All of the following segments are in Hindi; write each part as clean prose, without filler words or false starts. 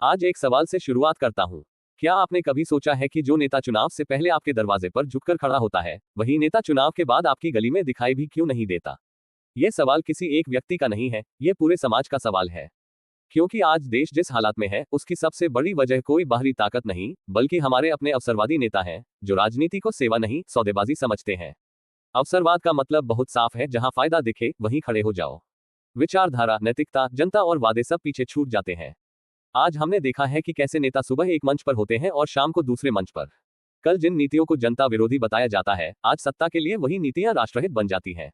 आज एक सवाल से शुरुआत करता हूँ। क्या आपने कभी सोचा है कि जो नेता चुनाव से पहले आपके दरवाजे पर झुककर खड़ा होता है, वही नेता चुनाव के बाद आपकी गली में दिखाई भी क्यों नहीं देता? ये सवाल किसी एक व्यक्ति का नहीं है, ये पूरे समाज का सवाल है। क्योंकि आज देश जिस हालात में है, उसकी सबसे बड़ी वजह कोई बाहरी ताकत नहीं, बल्कि हमारे अपने अवसरवादी नेता हैं, जो राजनीति को सेवा नहीं, सौदेबाजी समझते हैं। अवसरवाद का मतलब बहुत साफ है, जहां फायदा दिखे, वहीं खड़े हो जाओ। विचारधारा, नैतिकता, जनता और वादे सब पीछे छूट जाते हैं। आज हमने देखा है कि कैसे नेता सुबह एक मंच पर होते हैं और शाम को दूसरे मंच पर। कल जिन नीतियों को जनता विरोधी बताया जाता है, आज सत्ता के लिए वही नीतियां राष्ट्रहित बन जाती हैं।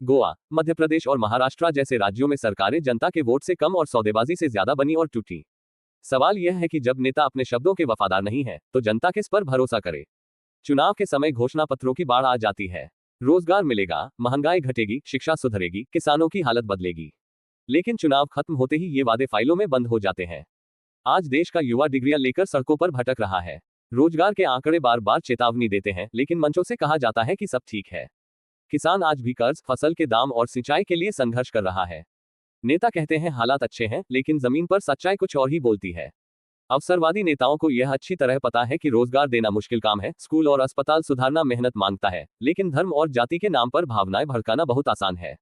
गोवा, मध्य प्रदेश और महाराष्ट्र जैसे राज्यों में सरकारें जनता के वोट से कम और सौदेबाजी से ज्यादा बनी और टूटी। सवाल यह है कि जब नेता अपने शब्दों के वफादार नहीं है, तो जनता किस पर भरोसा करे? चुनाव के समय घोषणा पत्रों की बाढ़ आ जाती है। रोजगार मिलेगा, महंगाई घटेगी, शिक्षा सुधरेगी, किसानों की हालत बदलेगी। लेकिन चुनाव खत्म होते ही ये वादे फाइलों में बंद हो जाते हैं। आज देश का युवा डिग्रियां लेकर सड़कों पर भटक रहा है। रोजगार के आंकड़े बार बार चेतावनी देते हैं, लेकिन मंचों से कहा जाता है कि सब ठीक है। किसान आज भी कर्ज, फसल के दाम और सिंचाई के लिए संघर्ष कर रहा है। नेता कहते हैं हालात अच्छे हैं, लेकिन जमीन पर सच्चाई कुछ और ही बोलती है। अवसरवादी नेताओं को यह अच्छी तरह पता है कि रोजगार देना मुश्किल काम है, स्कूल और अस्पताल सुधारना मेहनत मांगता है, लेकिन धर्म और जाति के नाम पर भावनाएं भड़काना बहुत आसान है।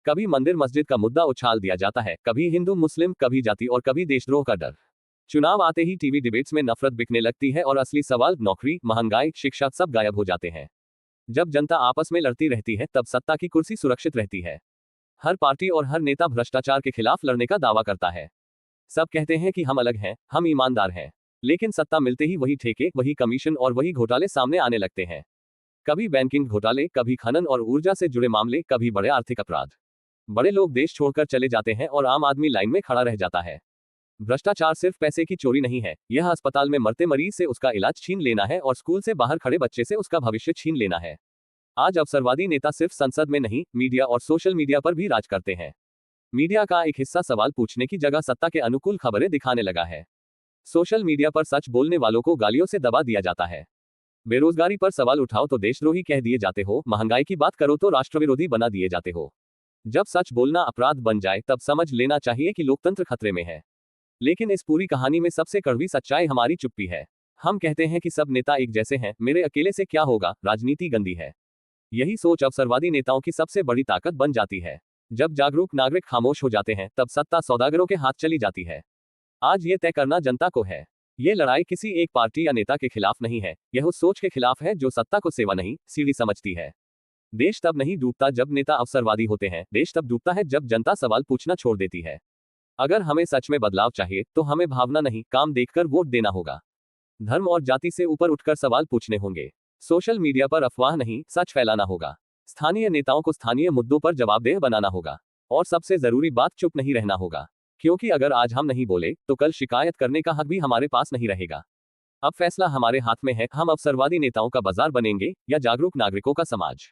कभी मंदिर मस्जिद का मुद्दा उछाल दिया जाता है, कभी हिंदू मुस्लिम, कभी जाति और कभी देशद्रोह का डर। चुनाव आते ही टीवी डिबेट्स में नफरत बिकने लगती है और असली सवाल नौकरी, महंगाई, शिक्षा सब गायब हो जाते हैं। जब जनता आपस में लड़ती रहती है, तब सत्ता की कुर्सी सुरक्षित रहती है। हर पार्टी और हर नेता भ्रष्टाचार के खिलाफ लड़ने का दावा करता है। सब कहते हैं कि हम अलग हैं, हम ईमानदार हैं। लेकिन सत्ता मिलते ही वही ठेके, वही कमीशन और वही घोटाले सामने आने लगते हैं। कभी बैंकिंग घोटाले, कभी खनन और ऊर्जा से जुड़े मामले, कभी बड़े आर्थिक अपराध। बड़े लोग देश छोड़कर चले जाते हैं और आम आदमी लाइन में खड़ा रह जाता है। भ्रष्टाचार सिर्फ पैसे की चोरी नहीं है, यह अस्पताल में मरते मरीज से उसका इलाज छीन लेना है और स्कूल से बाहर खड़े बच्चे से उसका भविष्य छीन लेना है। आज अवसरवादी नेता सिर्फ संसद में नहीं, मीडिया और सोशल मीडिया पर भी राज करते हैं। मीडिया का एक हिस्सा सवाल पूछने की जगह सत्ता के अनुकूल खबरें दिखाने लगा है। सोशल मीडिया पर सच बोलने वालों को गालियों से दबा दिया जाता है। बेरोजगारी पर सवाल उठाओ तो देशद्रोही कह दिए जाते हो, महंगाई की बात करो तो राष्ट्रविरोधी बना दिए जाते हो। जब सच बोलना अपराध बन जाए, तब समझ लेना चाहिए कि लोकतंत्र खतरे में है। लेकिन इस पूरी कहानी में सबसे कड़वी सच्चाई हमारी चुप्पी है। हम कहते हैं कि सब नेता एक जैसे हैं, मेरे अकेले से क्या होगा, राजनीति गंदी है। यही सोच अवसरवादी नेताओं की सबसे बड़ी ताकत बन जाती है। जब जागरूक नागरिक खामोश हो जाते हैं, तब सत्ता सौदागरों के हाथ चली जाती है। आज ये तय करना जनता को है। ये लड़ाई किसी एक पार्टी या नेता के खिलाफ नहीं है, यह उस सोच के खिलाफ है जो सत्ता को सेवा नहीं, सीढ़ी समझती है। देश तब नहीं डूबता जब नेता अवसरवादी होते हैं, देश तब डूबता है जब जनता सवाल पूछना छोड़ देती है। अगर हमें सच में बदलाव चाहिए, तो हमें भावना नहीं, काम देखकर वोट देना होगा। धर्म और जाति से ऊपर उठकर सवाल पूछने होंगे। सोशल मीडिया पर अफवाह नहीं, सच फैलाना होगा। स्थानीय नेताओं को स्थानीय मुद्दों पर जवाबदेह बनाना होगा। और सबसे जरूरी बात, चुप नहीं रहना होगा। क्योंकि अगर आज हम नहीं बोले, तो कल शिकायत करने का हक भी हमारे पास नहीं रहेगा। अब फैसला हमारे हाथ में है, हम अवसरवादी नेताओं का बाजार बनेंगे या जागरूक नागरिकों का समाज।